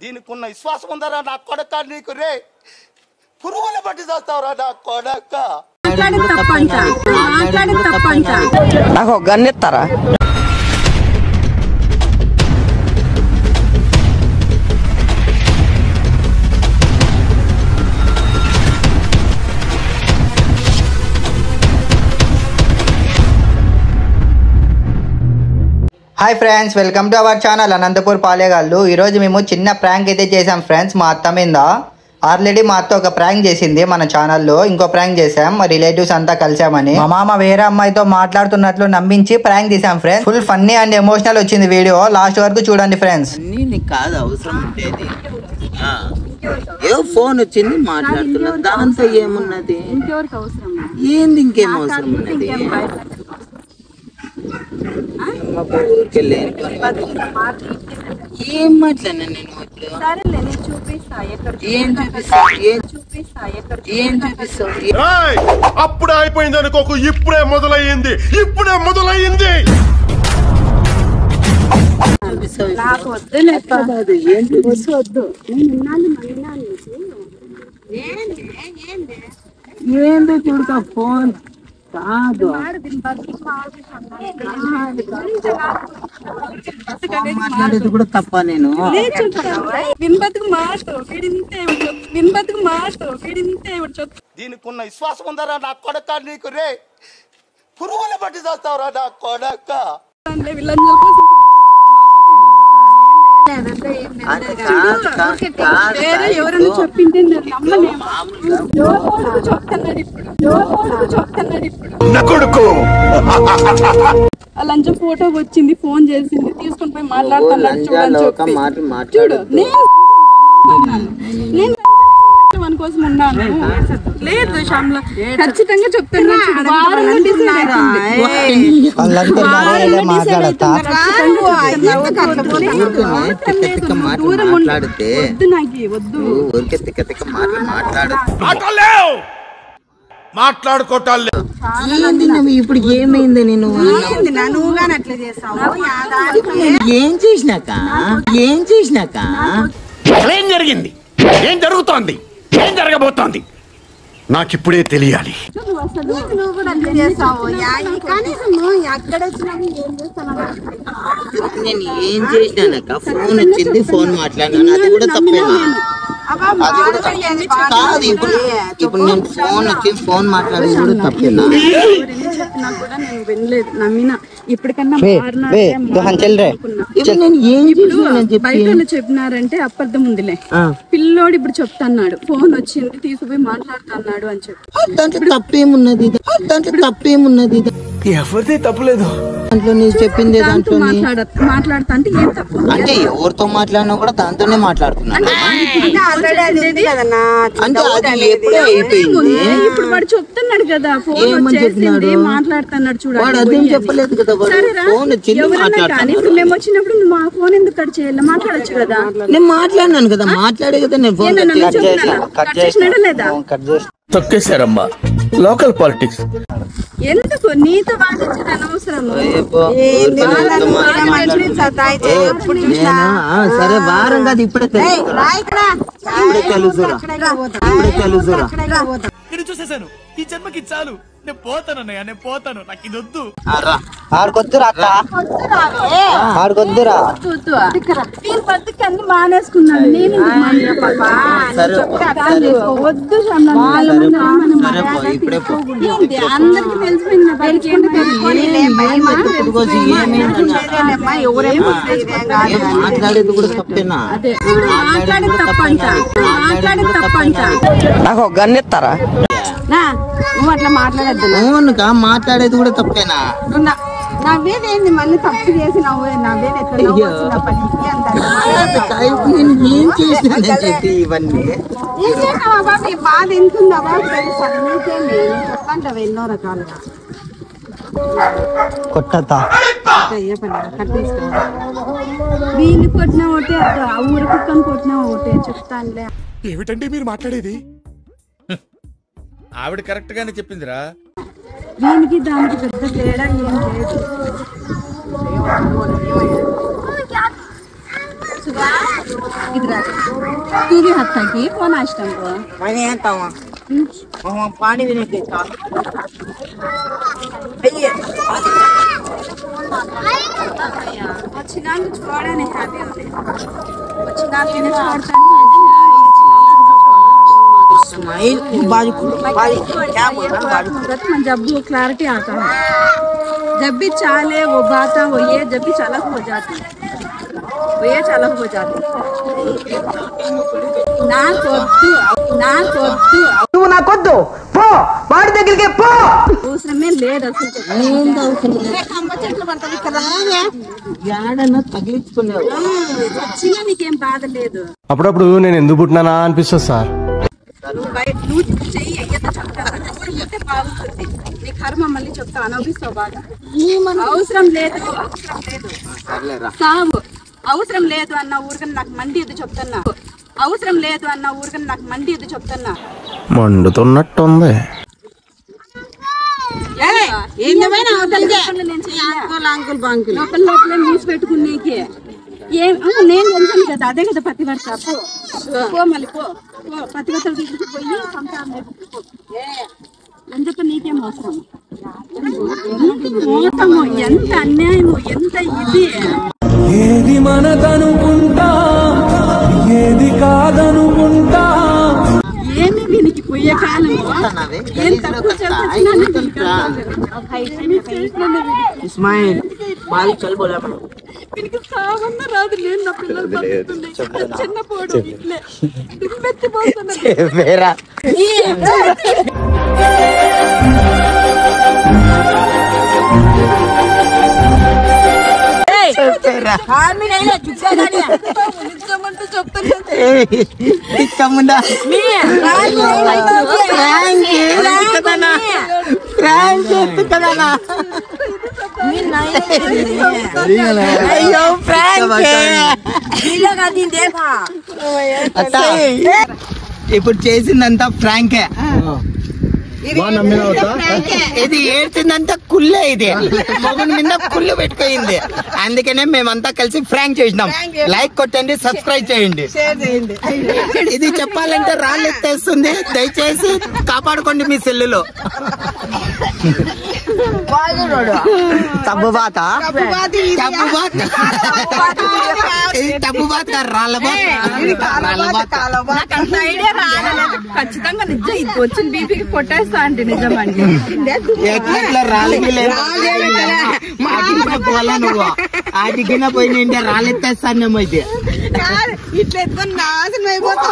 దీనికి ఉన్న విశ్వాసం ఉందరా నా కొడక నీకు రే పురుగులు పట్టి చేస్తావురా నా కొడక నాకు ఒక గన్ ఇస్తారా? Hi friends, welcome to our channel Anantapur పాలేగాళ్ళు. ఈరోజు మేము చిన్న ప్రాంక్ అయితే చేసాం ఫ్రెండ్స్ మా అత్త మీద. ఆల్రెడీ మా అత్త ఒక ప్రాంక్ చేసింది మన ఛానల్లో, ఇంకో ప్రాంక్ చేసాం మా రిలేటివ్స్ అంతా కలిసామని. మా మామ వేరే అమ్మాయితో మాట్లాడుతున్నట్లు నమ్మించి ప్రాంక్ చేసాం friends. Full funny and emotional వచ్చింది వీడియో, లాస్ట్ వరకు చూడండి ఫ్రెండ్స్. కాదు అవసరం ఉండేది, ఏ ఫోన్ వచ్చింది మాట్లాడుతున్నా, దాంతో ఏమున్నది, ఏంది ఇంకేం అవసరం ఉన్నది. ఏం మాట్లాడినా నేను అప్పుడే అయిపోయింది అనుకోకు, ఇప్పుడే మొదలయ్యింది. ఏందో చూడక ఫోన్ కాదు, మాట్లాడేది కూడా తప్ప. నేను దీనికి ఉన్న విశ్వాసం ఉందరా నా కొడక నీకు రే పురుగులు పట్టి చేస్తావురా నా కొడక. లంచం ఫోటో వచ్చింది, ఫోన్ చేసింది, తీసుకొని పోయి మాట్లాడుతున్నాడు చూడు. నేను మన కోసం ఉన్నాను. లేదు శ్యామల, ఖచ్చితంగా చెప్తాను. మాట్లాడుకోవటాలు ఇప్పుడు ఏమైంది, నేను ఏం చేసినాక ఏం జరిగింది, ఏం జరుగుతోంది, ఏం జరగబోతోంది నాకిప్పుడే తెలియాలి. నేను ఏం చేసినాక ఫోన్ వచ్చింది, ఫోన్ మాట్లాడినాను, అది కూడా తప్పేనా? కాదు, ఇప్పుడు నేను ఫోన్ వచ్చి ఫోన్ మాట్లాడి కూడా తప్పేనా? బయట చెప్పినారంటే అబద్ధం ఉందిలే. పిల్లోడు ఇప్పుడు చెప్తున్నాడు, ఫోన్ వచ్చింది తీసుకుపోయి మాట్లాడుతున్నాడు అని చెప్పి. దాంట్లో తప్పేమున్నది, ఎవరిది తప్పులేదు. దాంట్లో నీకు చెప్పింది దాంట్లో మాట్లాడతా అంటే ఏం తప్పు? అంటే ఎవరితో మాట్లాడినా కూడా దాంతోనే మాట్లాడుతున్నాను. అంటే అది ఎప్పుడే అయిపోయింది. ఇప్పుడు వాడు చెప్తున్నాడు కదా, ఫోన్ వచ్చేసింది మాట్లాడుతున్నాడు చూడండి. వాడు అదేం చెప్పలేదు కదా, ఫోన్ వచ్చింది మాట్లాడుతున్నాడు. ఇప్పుడు మేము వచ్చినప్పుడు మా ఫోన్ ఎందుకు కట్ చేయాలి? మాట్లాడచ్చు కదా. నేను మాట్లాడినాను కదా, మాట్లాడే కదా నేను ఫోన్ కట్ చేసినాడా లేదా? తొక్కేశారమ్మా, లోకల్ పాలిటిక్స్ ఎందుకు నీతో వాదించడం అనవసరము. సరే వారం కాదు, ఇప్పుడే తెలుసు. నేను చూసేసాను, ఈ జన్మకి చాలు, నేను పోతానన్నయ్య, నేను పోతాను, నాకు ఇది వద్దు. బతుకన్ని మానేసుకున్నాను నేను. వద్దు అందరికి తెలిసిపోయింది. మాట్లాడేది కూడా తప్పేనా? మాట్లాడేది తప్పంట, మాట్లాడేది తప్పంట. నాకు ఒక గన్ ఇస్తారా? నువ్వు అట్లా మాట్లాడద్దు. మాట్లాడేది కూడా తప్పేనా? నవ్వేదేంది, మళ్ళీ తప్పు చేసి నవ్వేది ఎక్కడ ఏం చేసినా ఇవన్నీ బాధ ఎంతుందా చెప్పంటావు ఎన్నో రకాలుగా. కొట్టతా వీళ్ళు కొట్టినా ఒకటే, ఆ ఊరు కుక్కని కొట్టినా ఒకటే. చెప్తానులే. ఏమిటండి మీరు మాట్లాడేది? ఆవిడ కరెక్ట్ గానే చెప్పిందిరా. దీనికి దానికి పెద్ద తేడా ఏం లేదు. इधर तू भी हाथ थकी कौन आज तुमको मैंने आता हूँ वहाँ पानी भी नहीं देता వచ్చినా छोड़ा नहीं हैप्पी होते వచ్చినా నేను छोड़ता स्माइल बाजू क्या बोल रहा है मैं जब वो क्लैरिटी आता है जब भी चाले वो बात वो ये जब भी चालक हो जाती वो ये चालक हो जाती ना నువ్వు నాకొద్దు పో వాడి దగ్గరికి పో అవసరమే లేదు ఏడన్నా తగిలించుకున్నావు వచ్చినా నీకేం బాధ లేదు అప్పుడప్పుడు నేను ఎందుకు పుట్టినానా అనిపిస్తుంది సార్ నువ్వు బయట నువ్వు చెయ్యి అయ్యేదో చెప్తాను ఉంటే బాగుంటుంది నీ కర్మ మళ్ళీ చెప్తా అనుభవిస్తావు బాగా అవసరం లేదు సావు అవసరం లేదు అన్న ఊరికని నాకు మండి ఎదు చెప్తున్నా అవసరం లేదు అన్న ఊరికని నాకు మండి ఎదు చెప్తున్నా మండుతున్నట్టుంది లోపల మూసి పెట్టుకునేకి ఏం నేను వెళ్తాను కదా అదే కదా పతివర్త పో మళ్ళీ పో పతివర్తలు తీసుకుపోయి సంతానం అని చెప్పి నీకేం అవసరం మోసము ఎంత అన్యాయము ఎంత ఇది ఏది మనదనుకుంటా ఏది కాదనుకుంటా ఏమి వీనికి పోయే కాలం ఏం తక్కువ इस्माइल बाल चल बोला వీనికి సావన్న రాదు నేను నా పిల్లలు బతుకుతుంది చిన్న పోడు ఇట్లే దుమ్మెత్తి పోతున్నది ఇప్పుడు చేసిందంతా ఫ్రాంకే ఇది ఏడ్చిందంతా కుళ్ళే ఇది మొగుడు మీద కుళ్ళు పెట్టుకోయింది అందుకనే మేమంతా కలిసి ఫ్రాంక్ చేసినాం లైక్ కొట్టండి సబ్స్క్రైబ్ చేయండి ఇది చెప్పాలంటే రాళ్ళు ఎత్తేస్తుంది దయచేసి కాపాడుకోండి మీ సెల్లులో టబ్బు బాత టబ్బు బాత్ రాళ్ళ ఖచ్చితంగా నిజం ఇది వచ్చిన బీపీకి కొట్టేస్తా అంటే నిజమండి ఎట్లా రాళ్ళకి నువ్వు ఆటికిన పోయి నిండే రాళ్ళు ఎత్తేస్తానేమో అయితే ఇట్లా ఎత్తుకొని నాశనం అయిపోతా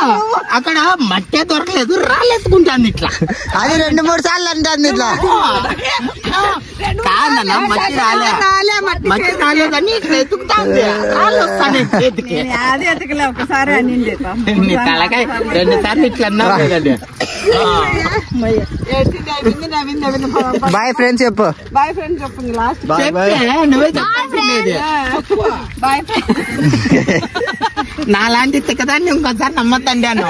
అక్కడ మట్టే దొరకలేదు రాళ్ళు ఎత్తుకుంటాను ఇట్లా అది 2-3 సార్లు అంటాను ఇట్లా కాదన్న మట్టి మట్టి రాలేదని ఇట్లా ఎత్తుకుతాంది రాళ్ళు వస్తాను చేతికి అదే ఎతకలే ఒకసారి అనింది తలకాయ 2 సార్లు ఇట్లా అన్నావు కదండి బాయ్ ఫ్రెండ్స్ చెప్పు బాయ్ ఫ్రెండ్ చెప్పండి లాస్ట్ నువ్వే చెప్పాల్సింది బాయ్ నాలాంటి తిక్కదాన్ని ఇంకోసారి నమ్మద్దండి అన్న